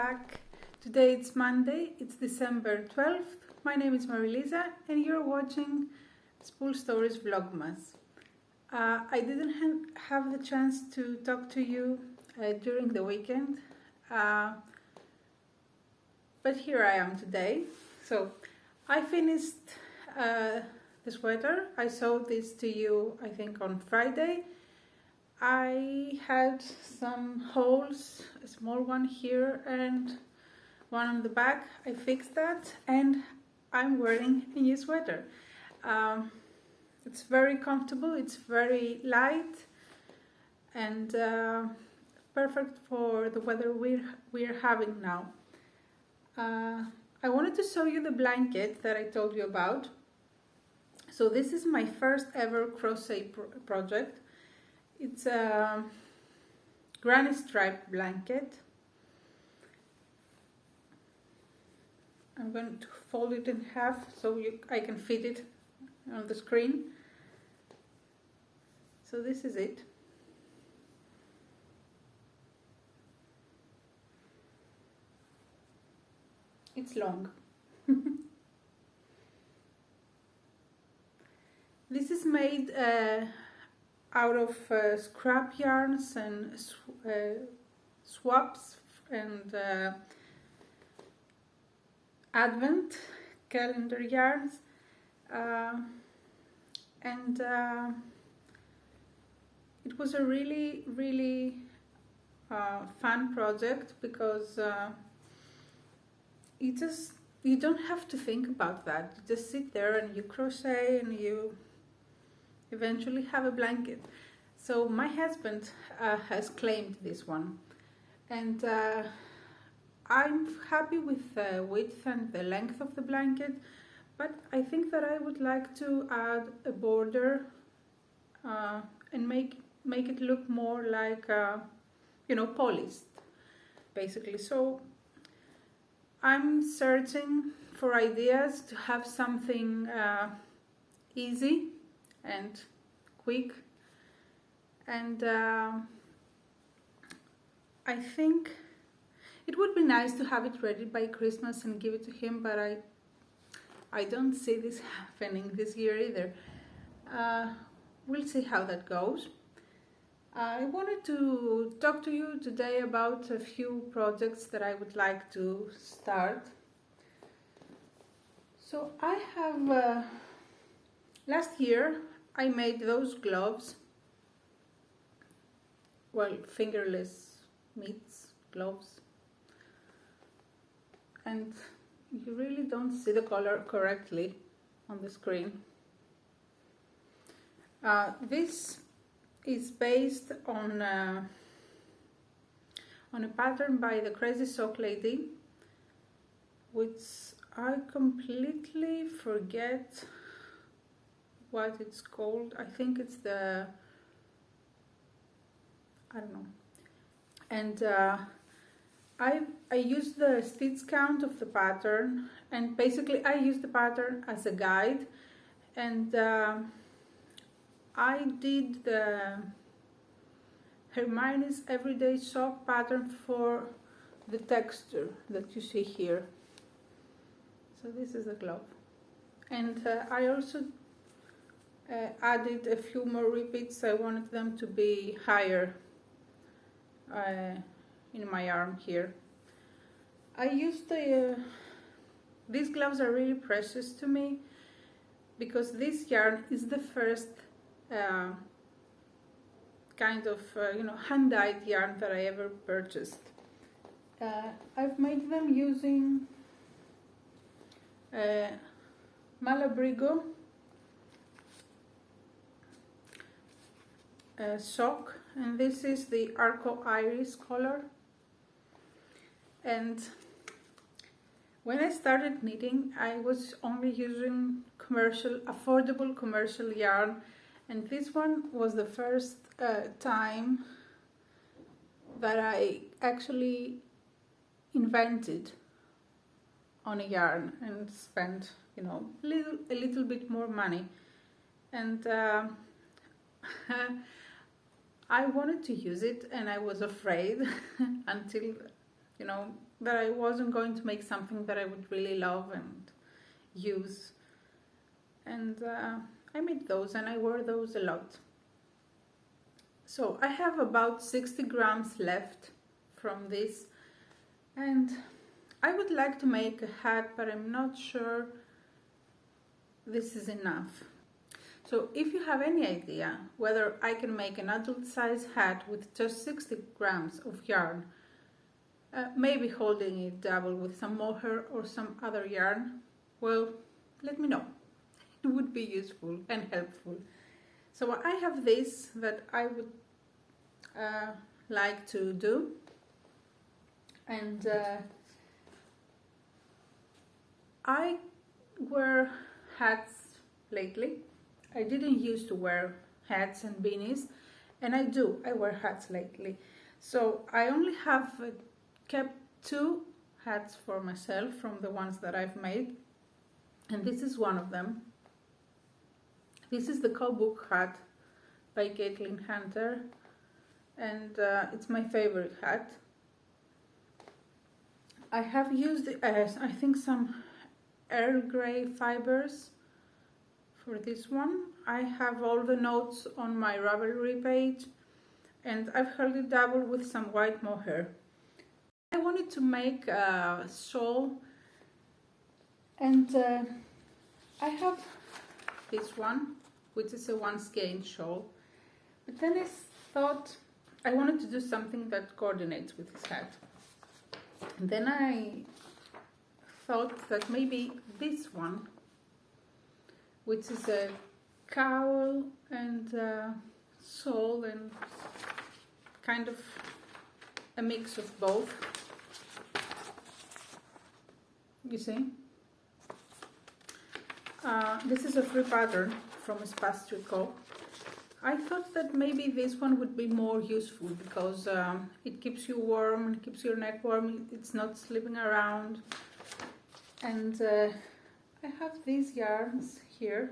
back. Today it's Monday, it's December 12th. My name is Marilisa and you're watching Spool Stories Vlogmas. I didn't have the chance to talk to you during the weekend, but here I am today. So I finished the sweater. I showed this to you, I think, on Friday. I had some holes, a small one here and one on the back. I fixed that and I'm wearing a new sweater. It's very comfortable, it's very light and perfect for the weather we're having now. I wanted to show you the blanket that I told you about. So this is my first ever crochet project. It's a granny stripe blanket. I'm going to fold it in half so I can fit it on the screen. So this is it. It's long. This is made out of scrap yarns and swaps and advent calendar yarns, and it was a really fun project because you don't have to think about that. You just sit there and you crochet and you eventually have a blanket. So my husband has claimed this one, and I'm happy with the width and the length of the blanket, but I think that I would like to add a border and make it look more like polished, basically. So I'm searching for ideas to have something easy and quick, and I think it would be nice to have it ready by Christmas and give it to him, but I don't see this happening this year either. We'll see how that goes. I wanted to talk to you today about a few projects that I would like to start. So I have last year I made those gloves, well, fingerless mitts gloves, and you really don't see the color correctly on the screen. This is based on a pattern by the Crazy Sock Lady, which I completely forget what it's called. I think it's I don't know. And I used the stitch count of the pattern, and basically I used the pattern as a guide, and I did the Hermione's Everyday Sock pattern for the texture that you see here. So this is the glove, and I also added a few more repeats. I wanted them to be higher in my arm here. I used these gloves are really precious to me because this yarn is the first kind of hand-dyed yarn that I ever purchased. I've made them using Malabrigo sock, and this is the Arco Iris color. And when I started knitting, I was only using affordable commercial yarn, and this one was the first time that I actually invented on a yarn and spent a little bit more money. And I wanted to use it and I was afraid until that I wasn't going to make something that I would really love and use. And I made those and I wear those a lot. So I have about 60 grams left from this, and I would like to make a hat, but I'm not sure this is enough. So if you have any idea whether I can make an adult size hat with just 60 grams of yarn, maybe holding it double with some mohair or some other yarn, well, let me know. It would be useful and helpful. So I have this that I would like to do, and I wear hats lately. I didn't used to wear hats and beanies, and I wear hats lately. So I only have kept 2 hats for myself from the ones that I've made, and this is one of them. This is the Kobook hat by Caitlin Hunter, and it's my favorite hat. I have used I think some Earl Grey fibers for this one. I have all the notes on my Ravelry page, and I've held it double with some white mohair. I wanted to make a shawl, and I have this one, which is a one skein shawl, but then I thought I wanted to do something that coordinates with this hat, and then I thought that maybe this one, which is a cowl and shawl and kind of a mix of both, you see. This is a free pattern from Spastrico. I thought that maybe this one would be more useful because it keeps you warm and keeps your neck warm. It's not slipping around. And I have these yarns here.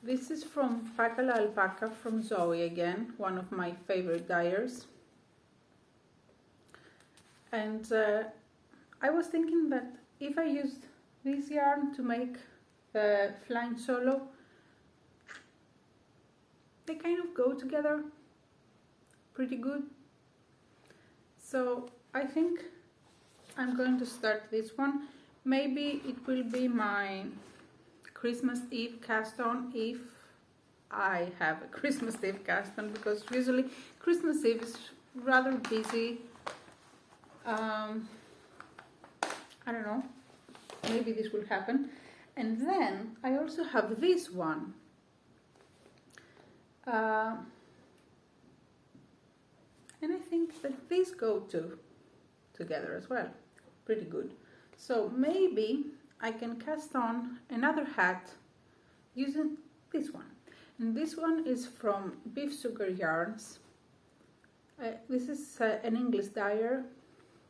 This is from Pacala Alpaca from Zoe again, one of my favorite dyers. And I was thinking that if I used this yarn to make the flying solo, they kind of go together pretty good. So I think I'm going to start this one. Maybe it will be my Christmas Eve cast on, if I have a Christmas Eve cast on, because usually Christmas Eve is rather busy. I don't know, maybe this will happen. And then I also have this one. And I think that these go together as well, pretty good. So maybe I can cast on another hat using this one. And this one is from Beef Sugar Yarns. This is an English dyer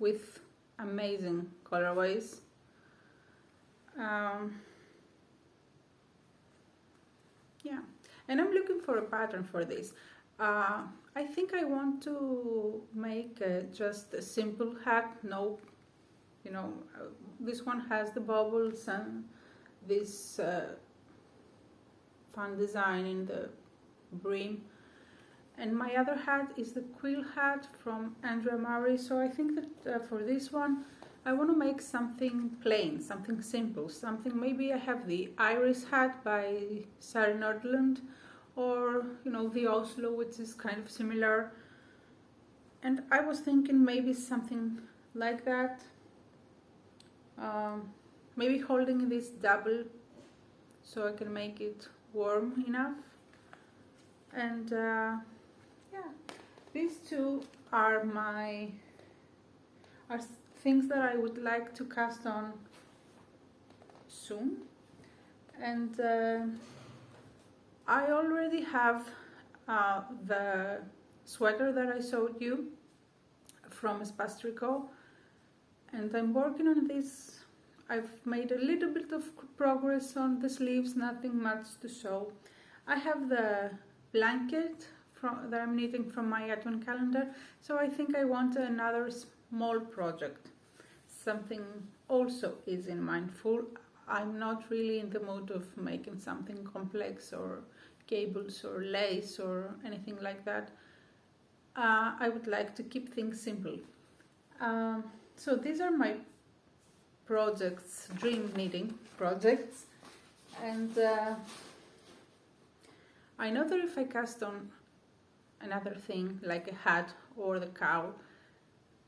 with amazing colorways. Yeah, and I'm looking for a pattern for this. I think I want to make just a simple hat. No, you know, this one has the bubbles and this fun design in the brim. And my other hat is the quill hat from Andrea Murray. So I think that for this one, I want to make something plain, something simple, something. Maybe I have the Iris hat by Sari Nordland, or you know, the Oslo, which is kind of similar. And I was thinking maybe something like that. Maybe holding this double so I can make it warm enough. And yeah, these two are things that I would like to cast on soon. And I already have the sweater that I showed you from Spastrico, and I'm working on this. I've made a little bit of progress on the sleeves, nothing much to show. I have the blanket that I'm knitting from my advent calendar, so I think I want another small project, something also is in mind. I'm not really in the mood of making something complex or cables or lace or anything like that. I would like to keep things simple. So these are my projects, dream knitting projects, and I know that if I cast on another thing like a hat or the cow,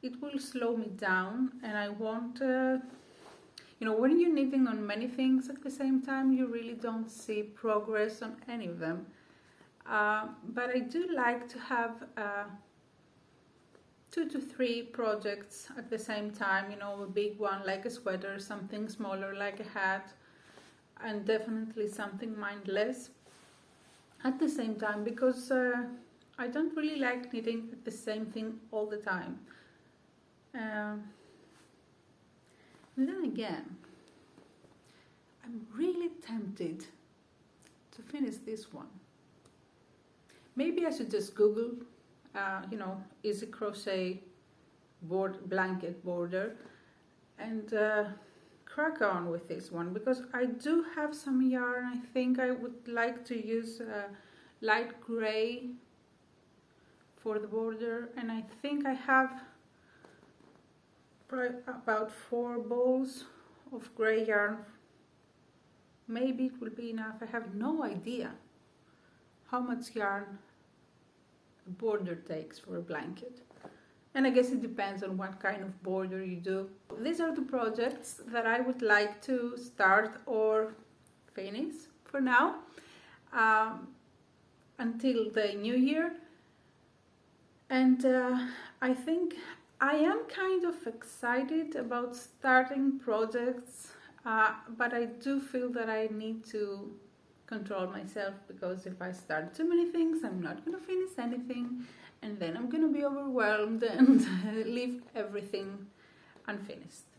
it will slow me down, and I want when you're knitting on many things at the same time, you really don't see progress on any of them. But I do like to have 2 to 3 projects at the same time, a big one like a sweater, something smaller like a hat, and definitely something mindless at the same time, because I don't really like knitting the same thing all the time. And then again, I'm really tempted to finish this one. Maybe I should just Google, easy crochet blanket border, and crack on with this one, because I do have some yarn. I think I would like to use light gray for the border, and I think I have about 4 balls of gray yarn. Maybe it will be enough. I have no idea how much yarn a border takes for a blanket. And I guess it depends on what kind of border you do. These are the projects that I would like to start or finish for now, until the new year. And I think I am kind of excited about starting projects, but I do feel that I need to control myself, because if I start too many things, I'm not going to finish anything, and then I'm going to be overwhelmed and leave everything unfinished.